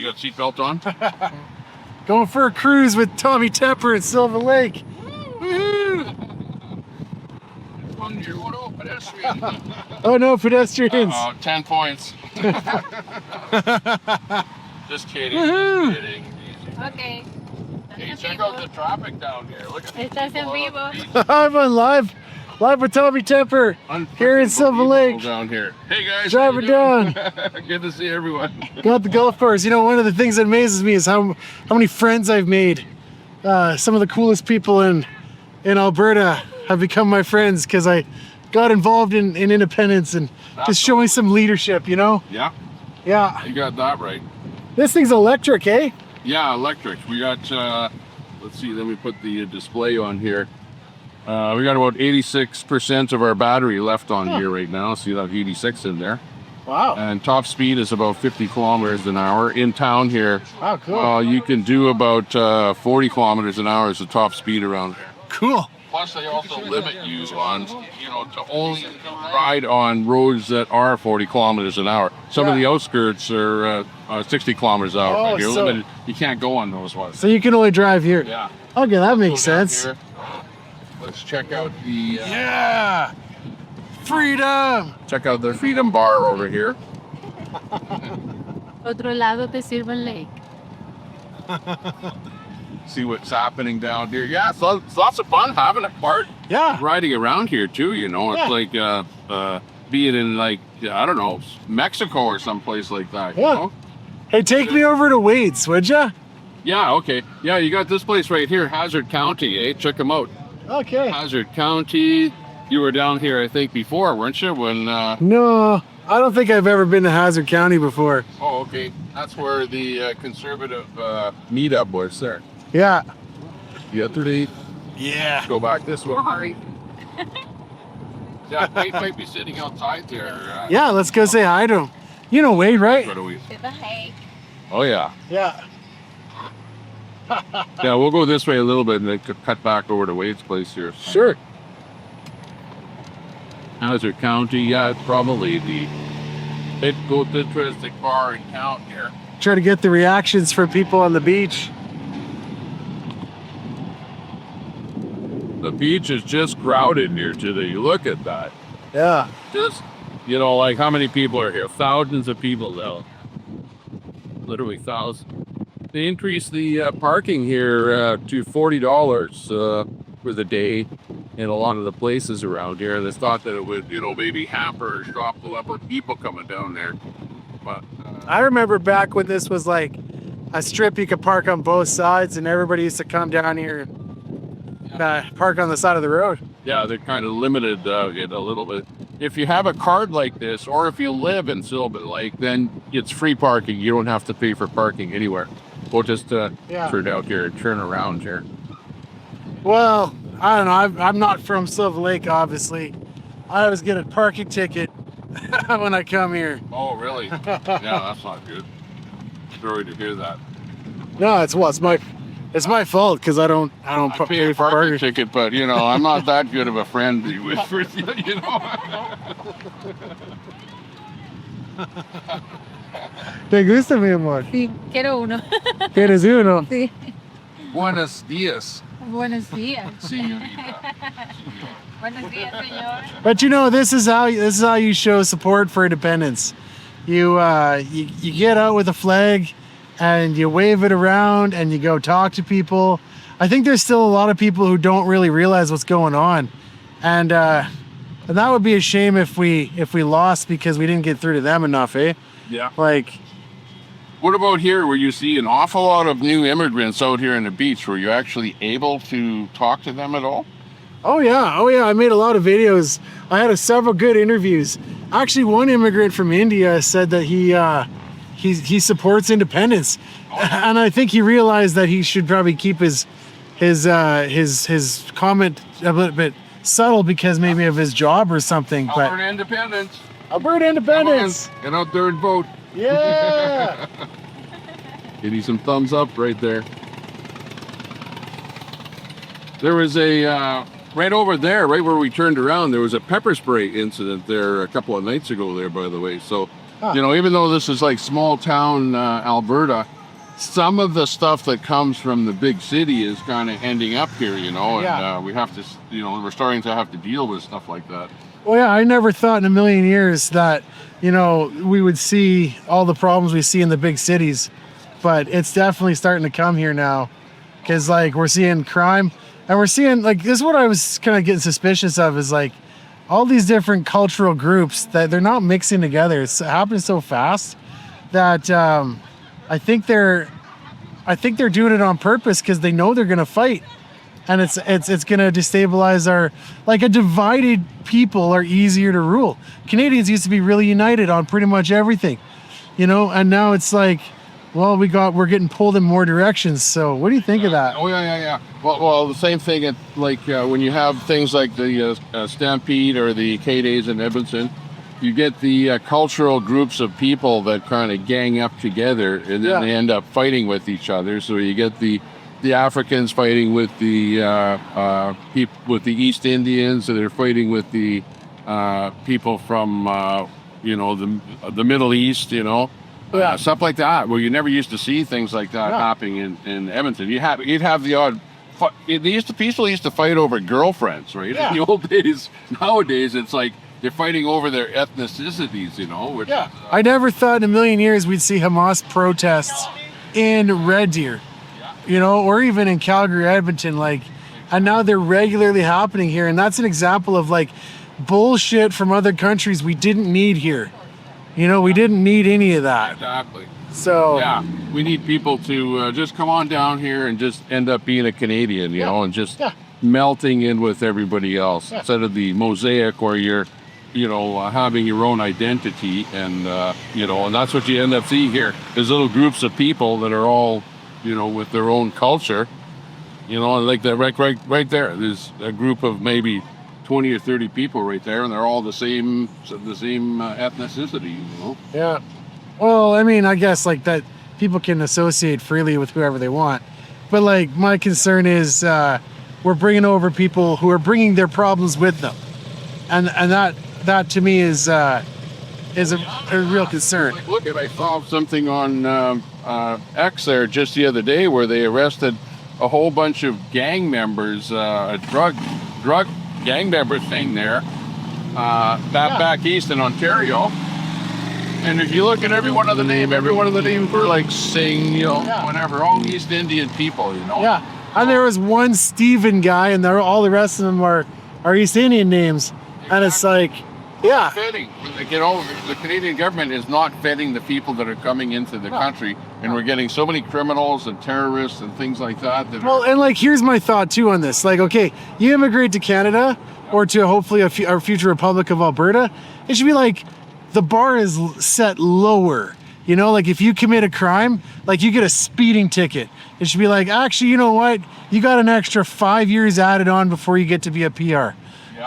got seatbelt on? Going for a cruise with Tommy Tepper at Sylvan Lake. Woohoo! Oh no, pedestrians. 10 points. Just kidding. Woohoo! Just kidding. Okay. Hey, check out the traffic down here. Look at Estás en vivo. I'm on live with Tommy Tepper here in Sylvan Lake. Down here. Hey guys, Driving down. Good to see everyone. Got the golf course. You know, one of the things that amazes me is how many friends I've made. Some of the coolest people in Alberta have become my friends because I got involved in independence and just showing some leadership, you know? Yeah. Yeah. You got that right. This thing's electric, eh? Yeah, electric. We got, let's see, let me put the display on here. We got about 86% of our battery left on here right now. So you have 86 in there. Wow. And top speed is about 50 kilometers an hour. In town here, Wow, cool. you can do about 40 kilometers an hour as the top speed around here. Cool. Plus, they also limit you on, to only ride on roads that are 40 kilometers an hour. Some of the outskirts are 60 kilometers an hour. Oh, You're so- limited. You can't go on those ones. So you can only drive here. Yeah. Okay, that makes Go down sense. here. Let's check out the Yeah. Freedom. check out the Freedom Bar over here. Otro lado de Sylvan Lake. See what's happening down here. Yeah, so it's lots of fun having a part Yeah. riding around here too. It's Yeah. like be it in like I don't know, Mexico or someplace like that. Yeah. You know? Hey, take me over to Wade's, would ya? Yeah. Okay. Yeah, you got this place right here, Hazard County. Check them out. Okay. Hazard County. You were down here, I think, before, weren't you? When No, I don't think I've ever been to Hazard County before. oh, okay, that's where the conservative meetup was there. Yeah. Yesterday. Yeah. Go back this way. Yeah, they might be sitting outside there. Yeah, let's go say hi to him. You know Wade, right? What do we? Hey. Oh yeah. Yeah. Yeah, we'll go this way a little bit and then cut back over to Wade's place here. Sure. Hazard County, yeah, it's probably the most interesting bar in town here. Try to get the reactions from people on the beach. The beach is just crowded here today. You look at that. Yeah. Just, like how many people are here? Thousands of people now. Literally thousands. They increased the parking here to $40 for the day in a lot of the places around here. They thought that it would, maybe hamper or stop the number of people coming down there. But I remember back when this was like a strip you could park on both sides and everybody used to come down here and park on the side of the road. yeah, they're kind of limited it a little bit. If you have a card like this, or if you live in Sylvan Lake, then it's free parking. You don't have to pay for parking anywhere. We'll just turn out here and turn around here. Well, I don't know. I'm not from Sylvan Lake, obviously. I always get a parking ticket when I come here. Oh, really? Yeah, that's not good. Sorry to hear that. No, it's my fault because I don't I pay pay a for parking parking. ticket, but I'm not that good of a friend to be with. ¿Te gusta, mi amor? Sí, quiero uno. ¿Quieres uno? Sí. Buenos dias, Buenos días. señorita. Buenos días, señor. But this is how you show support for independence. You get out with a flag and you wave it around and you go talk to people. I think there's still a lot of people who don't really realize what's going on, and that would be a shame if we lost because we didn't get through to them enough, eh? Yeah. Like, What about here where you see an awful lot of new immigrants out here on the beach? Were you actually able to talk to them at all? oh yeah, I made a lot of videos. I had several good interviews. Actually, one immigrant from India said that he supports independence, and I think he realized that he should probably keep his comment a little bit subtle because maybe of his job or something. But Alberta independence. Alberta independence, Get out there and vote. yeah. Give you some thumbs up right there. There was a right over there, right where we turned around, there was a pepper spray incident there a couple of nights ago there, by the way. So, even though this is like small town Alberta, some of the stuff that comes from the big city is kind of ending up here, you know, and Yeah. we have to, you know, we're starting to have to deal with stuff like that. Well, yeah, I never thought in a million years that, you know, we would see all the problems we see in the big cities, but it's definitely starting to come here now, because like we're seeing crime, and we're seeing like this is what I was kind of getting suspicious of is like all these different cultural groups that they're not mixing together. It's happening so fast that I think they're doing it on purpose because they know they're gonna fight, and it's gonna destabilize our, like, a divided people are easier to rule. Canadians used to be really united on pretty much everything, you know, and now it's like, well, we're getting pulled in more directions. So what do you think of that? Oh yeah. Well, the same thing at like when you have things like the Stampede or the K-Days in Edmonton, you get the cultural groups of people that kind of gang up together, and then they end up fighting with each other. So you get the Africans fighting with the people with the East Indians, and they're fighting with the people from you know, the Middle East, you know. Stuff like that, where you never used to see things like that happening in Edmonton. You'd have the odd. People used to fight over girlfriends, right? Yeah. In the old days. Nowadays, it's like they're fighting over their ethnicities, you know. Which, I never thought in a million years we'd see Hamas protests in Red Deer, you know, or even in Calgary, Edmonton, like, and now they're regularly happening here, and that's an example of like bullshit from other countries we didn't need here. You know, we didn't need any of that. Exactly. So yeah, we need people to just come on down here and just end up being a Canadian, you know, and just melting in with everybody else instead of the mosaic where you're, you know, having your own identity, and you know, and that's what you end up seeing here. There's little groups of people that are all, you know, with their own culture, you know, and like that right there. There's a group of maybe 20 or 30 people right there, and they're all the same ethnicity, you know. Yeah. Well, I mean, I guess like that people can associate freely with whoever they want, but like my concern is we're bringing over people who are bringing their problems with them, and that to me is a real concern. Like, look, I saw something on X there just the other day where they arrested a whole bunch of gang members, a drug gang member thing there, back east in Ontario. And if you look at every one of the names were like Singh, you know, whatever, all East Indian people, you know. Yeah, and there was one Stephen guy, and all the rest of them are East Indian names, and it's like, Fitting. Like, you know, the Canadian government is not vetting the people that are coming into the country, and we're getting so many criminals and terrorists and things like that. And like, here's my thought too on this. Like, okay, you immigrate to Canada or to hopefully our future Republic of Alberta, it should be like the bar is set lower. You know, like if you commit a crime, like you get a speeding ticket, it should be like, actually, you know what? You got an extra 5 years added on before you get to be a PR.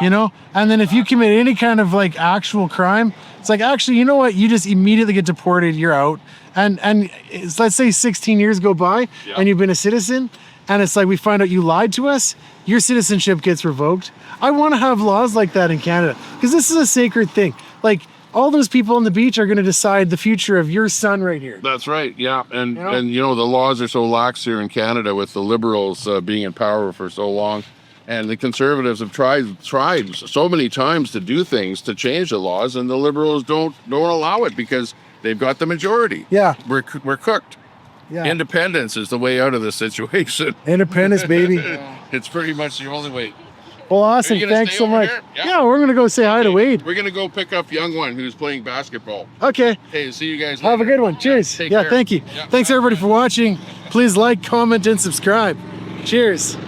You know, and then if you commit any kind of like actual crime, it's like, actually, you know what? You just immediately get deported. You're out. And let's say 16 years go by and you've been a citizen, and it's like we find out you lied to us. Your citizenship gets revoked. I want to have laws like that in Canada because this is a sacred thing. Like, all those people on the beach are going to decide the future of your son right here. That's right. Yeah, and you know, the laws are so lax here in Canada with the Liberals being in power for so long. And the Conservatives have tried so many times to do things to change the laws, and the Liberals don't allow it because they've got the majority. Yeah. We're cooked. Yeah. Independence is the way out of the situation. Independence, baby. It's pretty much the only way. Well, awesome. Thanks so much. Yeah, we're going to go say hi to Wade. We're going to go pick up young one who's playing basketball. Okay. Hey, see you guys later. Have a good one. Cheers. Take care. Thank you. Yeah. Thanks everybody for watching. Please like, comment, and subscribe. Cheers.